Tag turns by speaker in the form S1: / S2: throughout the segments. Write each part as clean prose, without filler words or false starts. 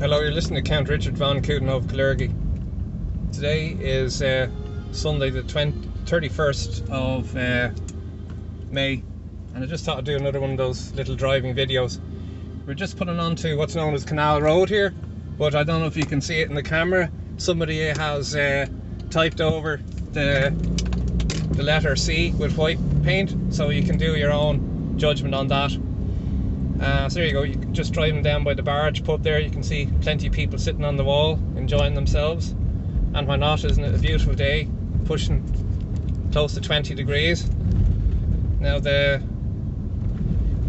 S1: Hello, you're listening to Count Richard von Coudenhove Kalergi. Today is Sunday the 31st of May, and I just thought I'd do another one of those little driving videos. We're just putting on to what's known as Canal Road here, but I don't know if you can see it in the camera. Somebody has typed over the letter C with white paint, so you can do your own judgment on that. So there you go, you're just driving down by the barge pub there. You can see plenty of people sitting on the wall enjoying themselves, and why not? Isn't it a beautiful day, pushing close to 20 degrees. Now, the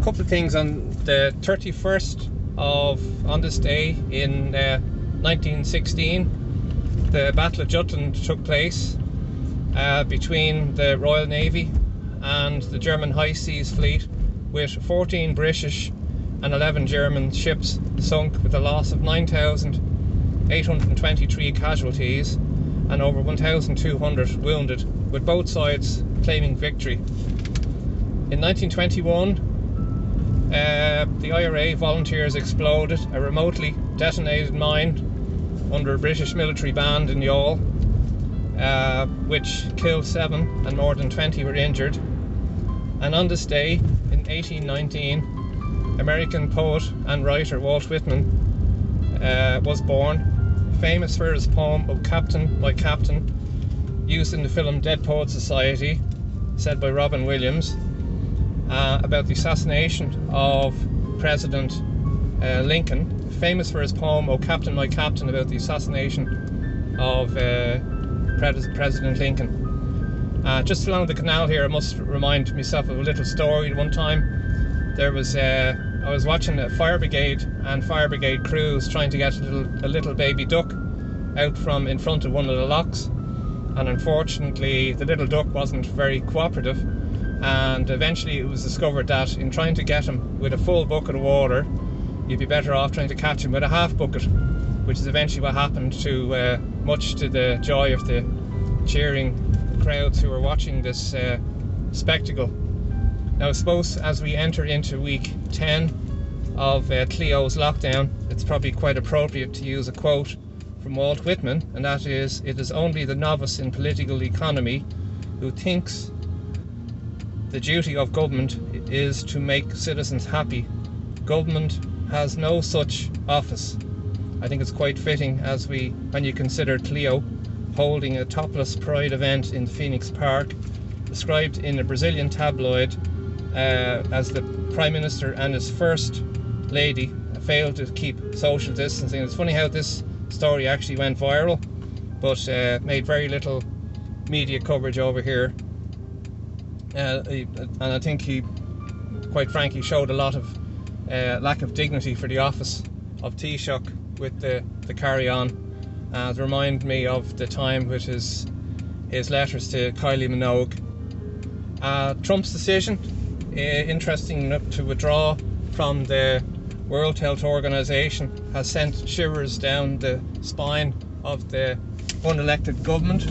S1: couple of things on the 31st on this day in 1916, the Battle of Jutland took place between the Royal Navy and the German High Seas Fleet, with 14 British and 11 German ships sunk, with a loss of 9,823 casualties and over 1,200 wounded, with both sides claiming victory. In 1921, the IRA volunteers exploded a remotely detonated mine under a British military band in Youghal, which killed 7 and more than 20 were injured. And on this day in 1819, American poet and writer Walt Whitman was born, famous for his poem "O Captain, My Captain," used in the film Dead Poets Society, said by Robin Williams, about the assassination of President Lincoln. Famous for his poem "O Captain, My Captain," about the assassination of President Lincoln. Just along the canal here, I must remind myself of a little story. One time, there was I was watching a fire brigade crews trying to get a little baby duck out from in front of one of the locks, and unfortunately the little duck wasn't very cooperative, and eventually it was discovered that in trying to get him with a full bucket of water, you'd be better off trying to catch him with a half bucket, which is eventually what happened, to much to the joy of the cheering crowds who were watching this spectacle. Now, I suppose as we enter into week 10 of Cleo's lockdown, it's probably quite appropriate to use a quote from Walt Whitman, and that is, "It is only the novice in political economy who thinks the duty of government is to make citizens happy. Government has no such office." I think it's quite fitting when you consider Cleo holding a topless pride event in Phoenix Park, described in a Brazilian tabloid as the Prime Minister and his First Lady failed to keep social distancing. It's funny how this story actually went viral, but made very little media coverage over here. And I think he, quite frankly, showed a lot of lack of dignity for the office of Taoiseach with the carry-on. To remind me of the time with his letters to Kylie Minogue. Trump's decision, interesting enough, to withdraw from the World Health Organization has sent shivers down the spine of the unelected government,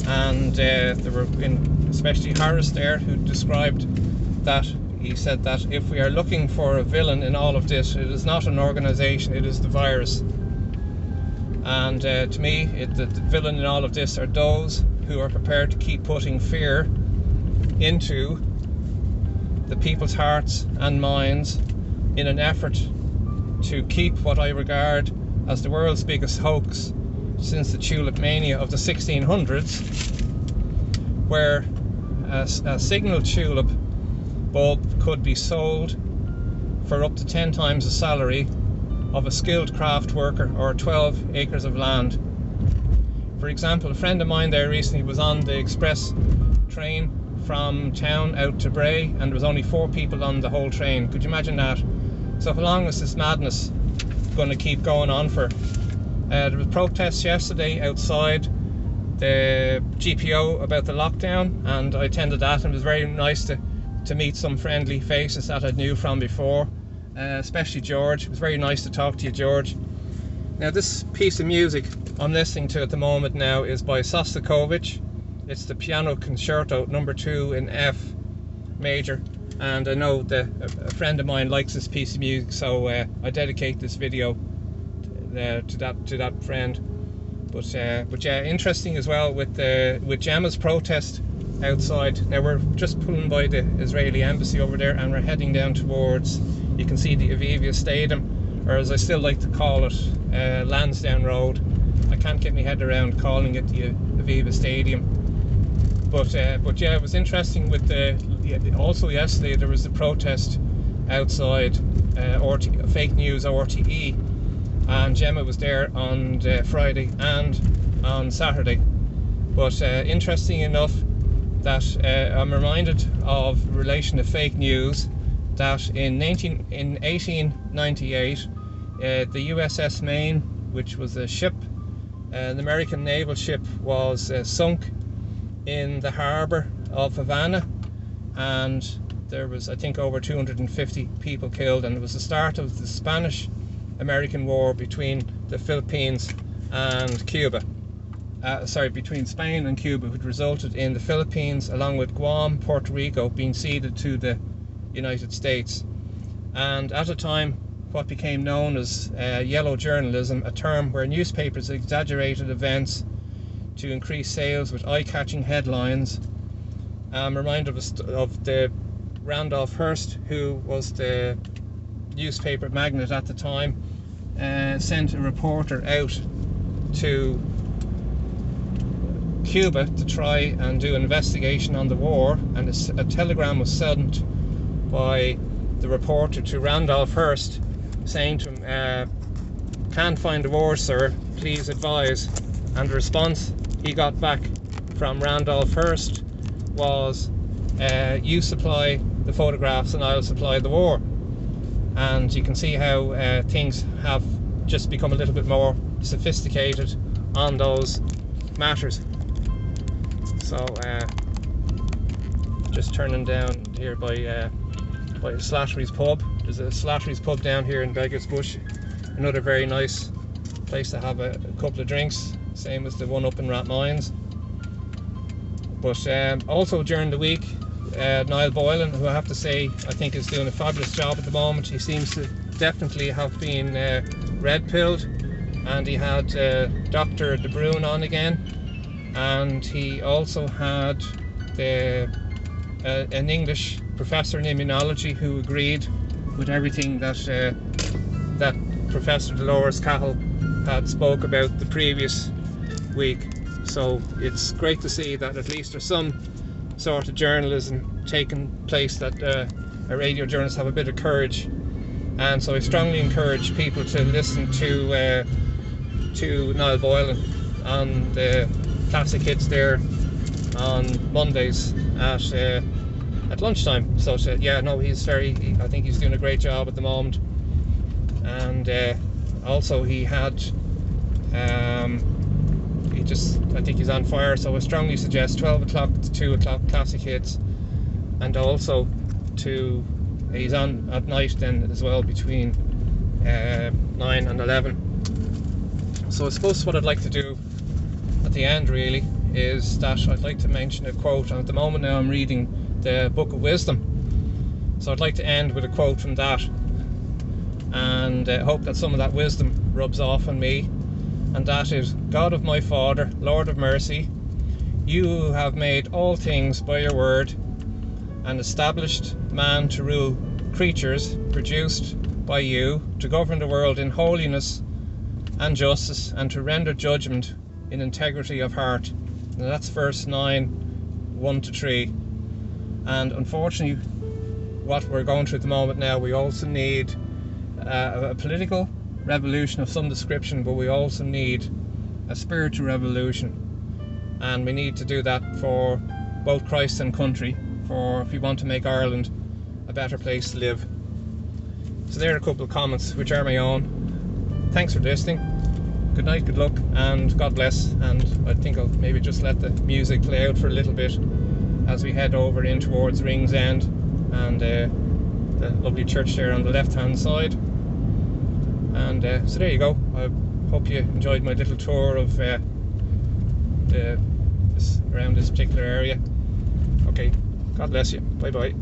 S1: and there were especially Harris there, who described that. He said that if we are looking for a villain in all of this, it is not an organization, it is the virus. And to me, the villain in all of this are those who are prepared to keep putting fear into the people's hearts and minds in an effort to keep what I regard as the world's biggest hoax since the tulip mania of the 1600s, where a signal tulip bulb could be sold for up to 10 times the salary of a skilled craft worker or 12 acres of land. For example, a friend of mine there recently was on the express train from town out to Bray, and there was only 4 people on the whole train. Could you imagine that? So how long is this madness going to keep going on for? There was protests yesterday outside the GPO about the lockdown, and I attended that, and it was very nice to meet some friendly faces that I knew from before, especially George. It was very nice to talk to you, George. Now, this piece of music I'm listening to at the moment now is by Shostakovich. It's the piano concerto number 2 in F major, and I know that a friend of mine likes this piece of music, so I dedicate this video to that friend. But yeah, interesting as well with Gemma's protest outside. Now we're just pulling by the Israeli embassy over there, and we're heading down towards, you can see the Aviva Stadium, or as I still like to call it, Lansdowne Road. I can't get my head around calling it the Aviva Stadium. But yeah, it was interesting with also yesterday there was a protest outside fake news RTE, and Gemma was there on Friday and on Saturday. But interesting enough that I'm reminded of in relation to fake news that in 1898 the USS Maine, which was a ship, an American naval ship, was sunk in the harbour of Havana, and there was, I think, over 250 people killed, and it was the start of the Spanish-American War between the Philippines and Cuba. Between Spain and Cuba, which resulted in the Philippines, along with Guam, Puerto Rico, being ceded to the United States. And at a time, what became known as yellow journalism, a term where newspapers exaggerated events to increase sales with eye-catching headlines. I'm reminded of the Randolph Hearst, who was the newspaper magnate at the time, sent a reporter out to Cuba to try and do an investigation on the war, and a telegram was sent by the reporter to Randolph Hearst saying to him, "Can't find the war, sir, please advise." And the response he got back from Randolph Hearst was, "You supply the photographs and I'll supply the war." And you can see how things have just become a little bit more sophisticated on those matters. So just turning down here by Slattery's pub. There's a Slattery's pub down here in Beggar's Bush, another very nice place to have a couple of drinks, same as the one up in Rathmines. But also during the week, Niall Boylan, who I have to say I think is doing a fabulous job at the moment. He seems to definitely have been red-pilled, and he had Dr. De Bruin on again, and he also had an English professor in immunology who agreed with everything that that Professor Dolores Cahill had spoke about the previous week. So it's great to see that at least there's some sort of journalism taking place, that a radio journalists have a bit of courage. And so I strongly encourage people to listen to Niall Boylan on the Classic Hits there on Mondays at lunchtime. So yeah, no, I think he's doing a great job at the moment. And also he had I think he's on fire, so I strongly suggest 12 o'clock to 2 o'clock Classic Hits, and also he's on at night then as well between 9 and 11. So I suppose what I'd like to do at the end really is that I'd like to mention a quote, and at the moment now I'm reading the Book of Wisdom, so I'd like to end with a quote from that, and hope that some of that wisdom rubs off on me. And that is, "God of my Father, Lord of mercy, you who have made all things by your word, and established man to rule creatures produced by you, to govern the world in holiness and justice, and to render judgment in integrity of heart." And that's verse 9, 1 to 3. And unfortunately, what we're going through at the moment now, we also need a political revolution of some description, but we also need a spiritual revolution, and we need to do that for both Christ and country, if we want to make Ireland a better place to live. So there are a couple of comments which are my own. Thanks for listening. Good night, good luck, and God bless. And I think I'll maybe just let the music play out for a little bit as we head over in towards Rings End and the lovely church there on the left hand side. And so there you go. I hope you enjoyed my little tour of around this particular area. Okay, God bless you. Bye bye.